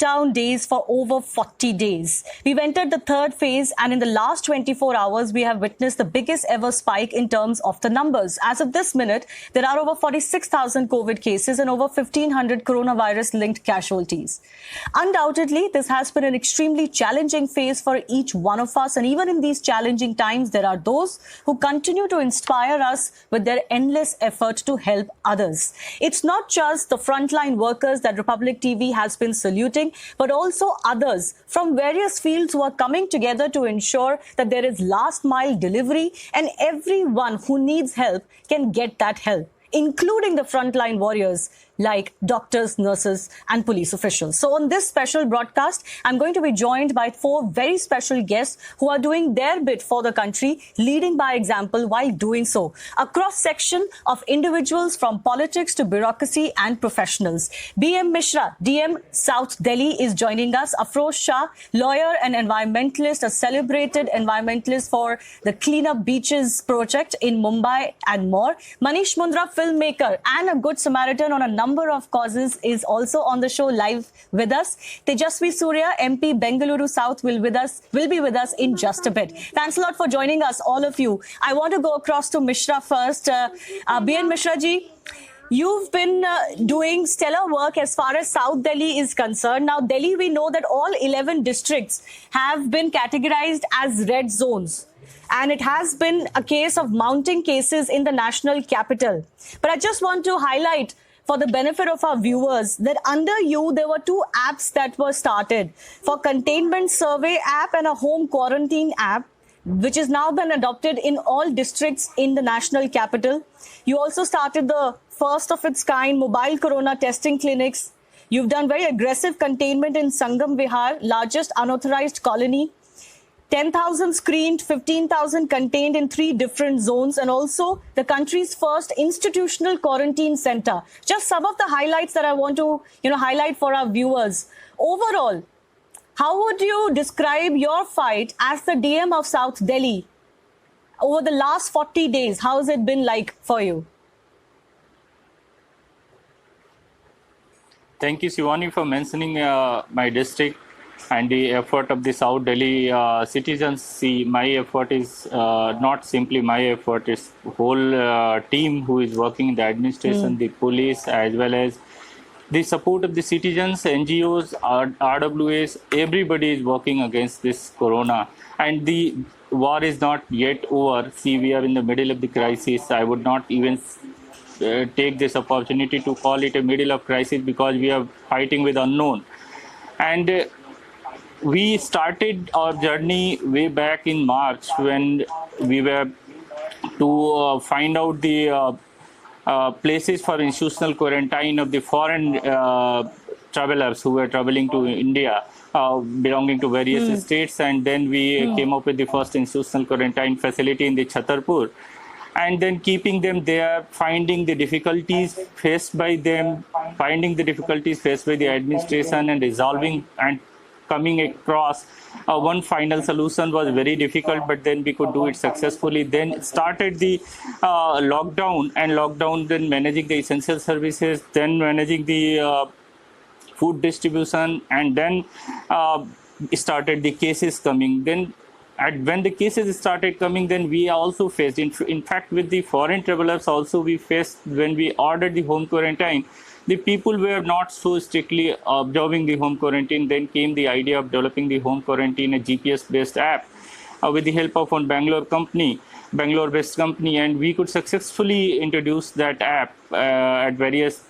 lockdown days for over 40 days. We've entered the third phase, and in the last 24 hours, we have witnessed the biggest ever spike in terms of the numbers. As of this minute, there are over 46,000 COVID cases and over 1,500 coronavirus-linked casualties. Undoubtedly, this has been an extremely challenging phase for each one of us, and even in these challenging times, there are those who continue to inspire us with their endless effort to help others. It's not just the frontline workers that Republic TV has been saluting, but also others from various fields who are coming together to ensure that there is last mile delivery and everyone who needs help can get that help, including the frontline warriors like doctors, nurses and police officials. So on this special broadcast, I'm going to be joined by 4 very special guests who are doing their bit for the country, leading by example while doing so. A cross-section of individuals from politics to bureaucracy and professionals. B.M. Mishra, DM South Delhi, is joining us. Afroz Shah, lawyer and environmentalist, a celebrated environmentalist for the Clean Up Beaches project in Mumbai and more. Manish Mundra, filmmaker and a good Samaritan on a number of causes, is also on the show live with us. Tejasvi Surya, MP Bengaluru South, will be with us in just a bit. Thanks a lot for joining us, all of you. I want to go across to Mishra first. B.N. Mishra ji, you've been doing stellar work as far as South Delhi is concerned. Now, Delhi, we know that all 11 districts have been categorized as red zones. And it has been a case of mounting cases in the national capital. But I just want to highlight, for the benefit of our viewers, that under you, there were 2 apps that were started for containment survey app and a home quarantine app, which has now been adopted in all districts in the national capital. You also started the first of its kind mobile corona testing clinics. You've done very aggressive containment in Sangam Vihar, largest unauthorized colony. 10,000 screened, 15,000 contained in 3 different zones, and also the country's first institutional quarantine center. Just some of the highlights that I want to, highlight for our viewers. Overall, how would you describe your fight as the DM of South Delhi over the last 40 days? How has it been like for you? Thank you, Shivani, for mentioning my district and the effort of the South Delhi citizens. See, my effort is not simply my effort, it's whole team who is working in the administration, the police, as well as the support of the citizens, NGOs, RWAs, everybody is working against this corona. And the war is not yet over. See, we are in the middle of the crisis. I would not even take this opportunity to call it a middle of crisis, because we are fighting with unknown. And we started our journey way back in March, when we were to find out the places for institutional quarantine of the foreign travelers who were traveling to India, belonging to various states. And then we came up with the first institutional quarantine facility in the Chhatarpur. And then keeping them there, finding the difficulties faced by them, finding the difficulties faced by the administration, and resolving and coming across one final solution was very difficult, but then we could do it successfully. Then started the lockdown, then managing the essential services, then managing the food distribution, and then started the cases coming. Then when the cases started coming, then we also faced, in fact, with the foreign travelers also, we faced, when we ordered the home quarantine, the people were not so strictly observing the home quarantine. Then came the idea of developing the home quarantine, a GPS-based app, with the help of one Bangalore-based company, and we could successfully introduce that app at various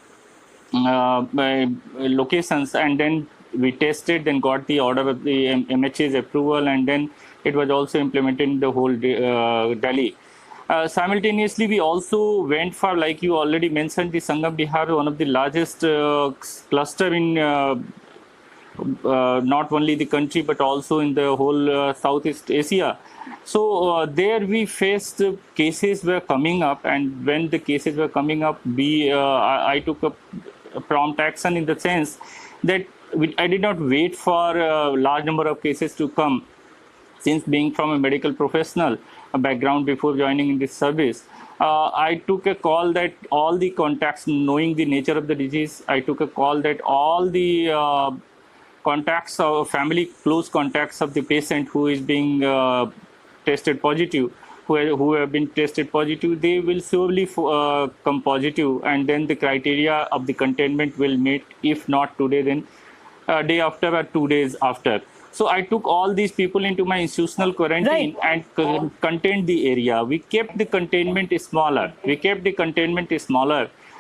locations. And then we tested, then got the order of the MHA's approval, and then it was also implemented in the whole Delhi. Simultaneously, we also went for, like you already mentioned, the Sangam Vihar, one of the largest cluster in not only the country but also in the whole Southeast Asia. So there we faced cases were coming up, and when the cases were coming up, I took a prompt action, in the sense that I did not wait for a large number of cases to come. Since being from a medical professional background before joining in this service, I took a call that all the contacts, knowing the nature of the disease, I took a call that all the contacts or family close contacts of the patient who is being tested positive, who have been tested positive, they will slowly come positive, and then the criteria of the containment will meet. If not today, then day after or 2 days after. So I took all these people into my institutional quarantine and contained the area. We kept the containment smaller.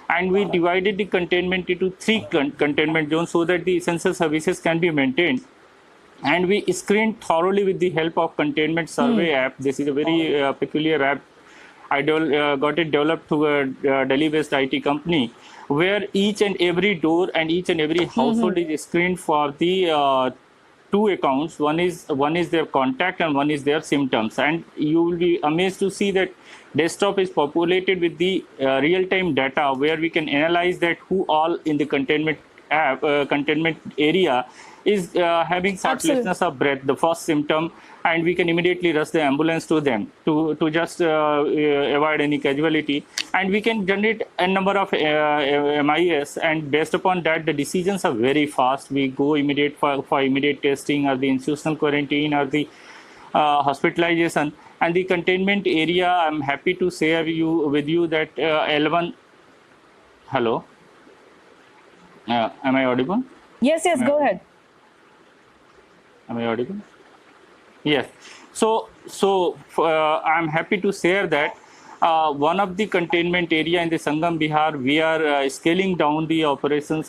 And we divided the containment into 3 containment zones so that the essential services can be maintained. And we screened thoroughly with the help of Containment Survey app. This is a very peculiar app. I got it developed through a Delhi-based IT company, where each and every door and each and every household is screened for the 2 accounts. One is their contact and one is their symptoms. And you will be amazed to see that desktop is populated with the real-time data, where we can analyze that who all in the containment app, containment area is having shortness of breath, the first symptom, and we can immediately rush the ambulance to them to just avoid any casualty. And we can generate a number of MIS, and based upon that, the decisions are very fast. We go immediate for immediate testing, or the institutional quarantine, or the hospitalization. And the containment area, I'm happy to share with you that L1. Hello, am I audible? Yes, go ahead. Am I audible? Yes. So I'm happy to share that one of the containment area in the Sangam, Bihar, we are scaling down the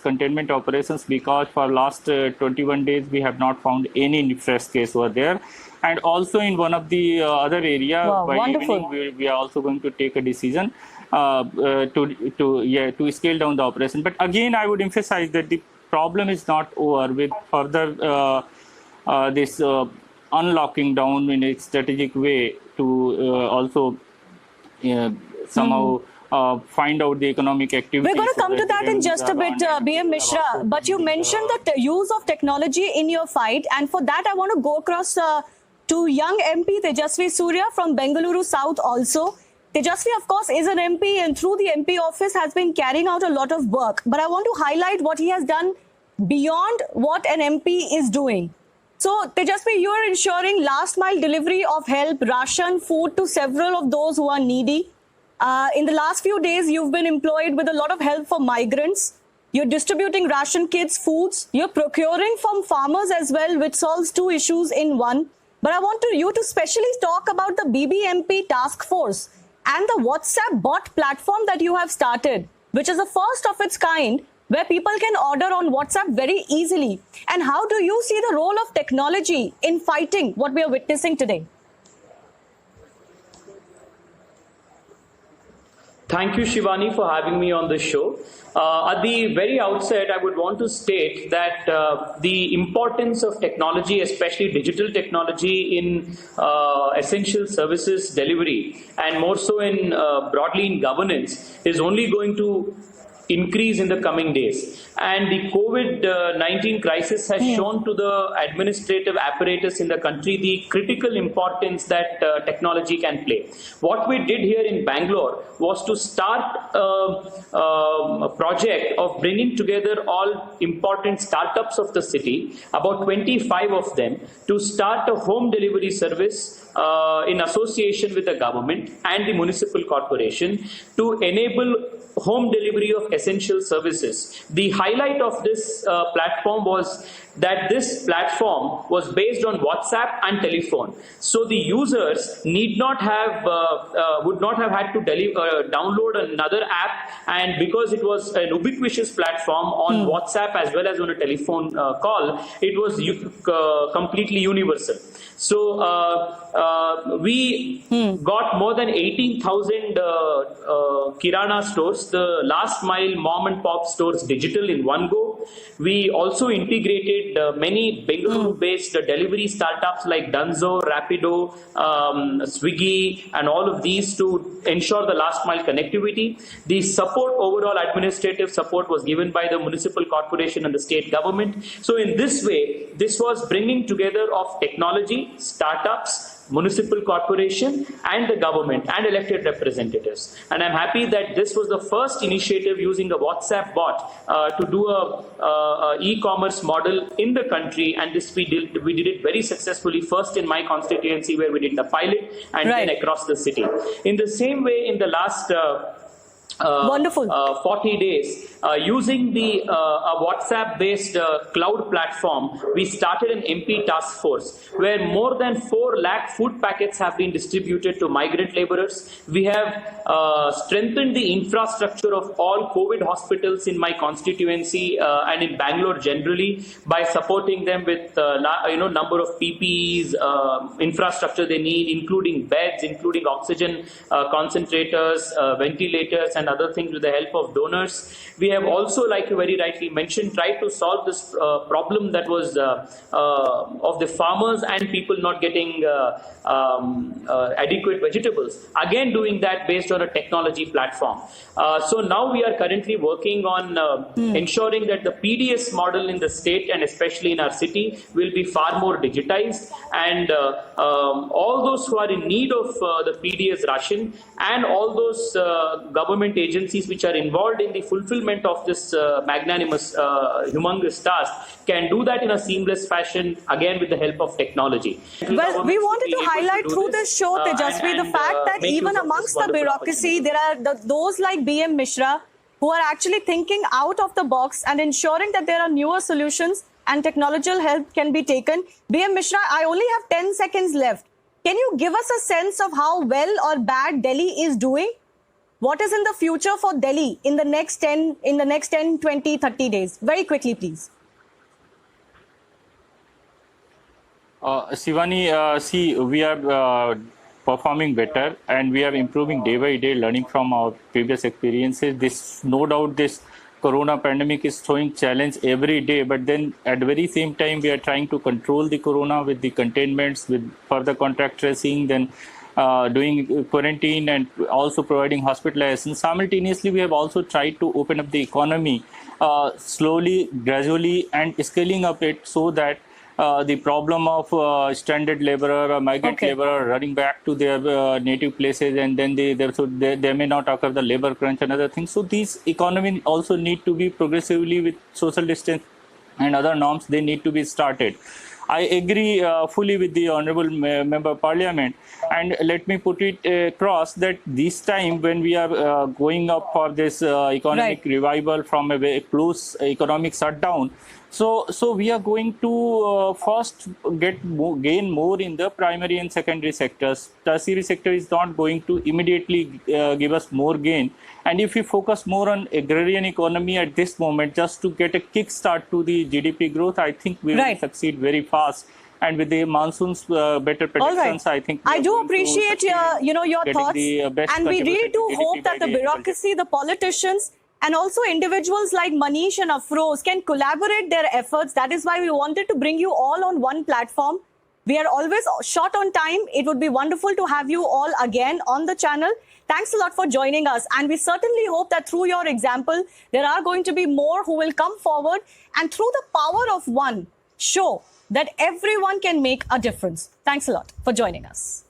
containment operations, because for last 21 days we have not found any fresh case over there. And also in one of the other area, by evening, we are also going to take a decision to scale down the operation. But again, I would emphasize that the problem is not over. With further this unlocking down in a strategic way to also somehow find out the economic activity. We're going to come to that in just a bit, BM Mishra. But you mentioned the use of technology in your fight, and for that I want to go across to young MP Tejasvi Surya from Bengaluru South also. Tejasvi, of course, is an MP, and through the MP office has been carrying out a lot of work. But I want to highlight what he has done beyond what an MP is doing. So, Tejasvi, you are ensuring last mile delivery of help, ration, food to several of those who are needy. In the last few days, you've been employed with a lot of help for migrants. You're distributing ration kits, foods. You're procuring from farmers as well, which solves 2 issues in one. But I want you to specially talk about the BBMP task force and the WhatsApp bot platform that you have started, which is the first of its kind, where people can order on WhatsApp very easily. And how do you see the role of technology in fighting what we are witnessing today? Thank you, Shivani, for having me on the show. At the very outset, I would want to state that the importance of technology, especially digital technology, in essential services delivery, and more so in broadly in governance, is only going to increase in the coming days. And the COVID-19 crisis has shown to the administrative apparatus in the country the critical importance that technology can play. What we did here in Bangalore was to start a project of bringing together all important startups of the city, about 25 of them, to start a home delivery service in association with the government and the municipal corporation to enable home delivery of essential services. The highlight of this platform was that this platform was based on WhatsApp and telephone. So the users need not have, would not have had to download another app, and because it was an ubiquitous platform on WhatsApp as well as on a telephone call, it was completely universal. So we got more than 18,000 Kirana stores, the last mile mom and pop stores, digital in one go. We also integrated many Bengaluru-based delivery startups like Dunzo, Rapido, Swiggy, and all of these to ensure the last mile connectivity. The support, overall administrative support, was given by the municipal corporation and the state government. So in this way, this was bringing together of technology, startups, municipal corporation, and the government and elected representatives. And I'm happy that this was the first initiative using a WhatsApp bot to do a e-commerce model in the country. And this we did it very successfully, first in my constituency where we did the pilot, and then across the city. In the same way, in the last wonderful 40 days, using the WhatsApp-based cloud platform, we started an MP task force where more than 4 lakh food packets have been distributed to migrant laborers. We have strengthened the infrastructure of all COVID hospitals in my constituency and in Bangalore generally by supporting them with number of PPEs, infrastructure they need, including beds, including oxygen concentrators, ventilators, and other things with the help of donors. We have also, like you very rightly mentioned, tried to solve this problem that was of the farmers and people not getting adequate vegetables. Again, doing that based on a technology platform. So now we are currently working on ensuring that the PDS model in the state and especially in our city will be far more digitized, and all those who are in need of the PDS ration and all those government agencies which are involved in the fulfillment of this magnanimous, humongous task can do that in a seamless fashion, again with the help of technology. Well, we wanted to highlight through this show, Tejasvi, the fact that even amongst the bureaucracy, there are those like BM Mishra who are actually thinking out of the box and ensuring that there are newer solutions and technological help can be taken. BM Mishra, I only have 10 seconds left. Can you give us a sense of how well or bad Delhi is doing? What is in the future for Delhi in the next 10, 20, 30 days? Very quickly, please. Shivani, see, we are performing better and we are improving day by day, learning from our previous experiences. This, no doubt, this corona pandemic is throwing challenge every day, but then at the very same time, we are trying to control the corona with the containments, with further contact tracing, then doing quarantine and also providing hospitalization. Simultaneously, we have also tried to open up the economy slowly, gradually, and scaling up it so that the problem of stranded laborer or migrant laborer running back to their native places, and then they may not occur the labor crunch and other things. So these economy also need to be progressively, with social distance and other norms, they need to be started. I agree fully with the Honorable Member of Parliament, and let me put it across that this time when we are going up for this economic revival from a very close economic shutdown, so we are going to first gain more in the primary and secondary sectors. Tertiary sector is not going to immediately give us more gain. And if we focus more on agrarian economy at this moment, just to get a kickstart to the GDP growth, I think we will succeed very fast. And with the monsoons, better predictions, I think I do appreciate your thoughts, and we really do hope that the bureaucracy, the politicians, and also individuals like Manish and Afroz can collaborate their efforts. That is why we wanted to bring you all on one platform. We are always short on time. It would be wonderful to have you all again on the channel. Thanks a lot for joining us. And we certainly hope that through your example, there are going to be more who will come forward and through the power of one, show that everyone can make a difference. Thanks a lot for joining us.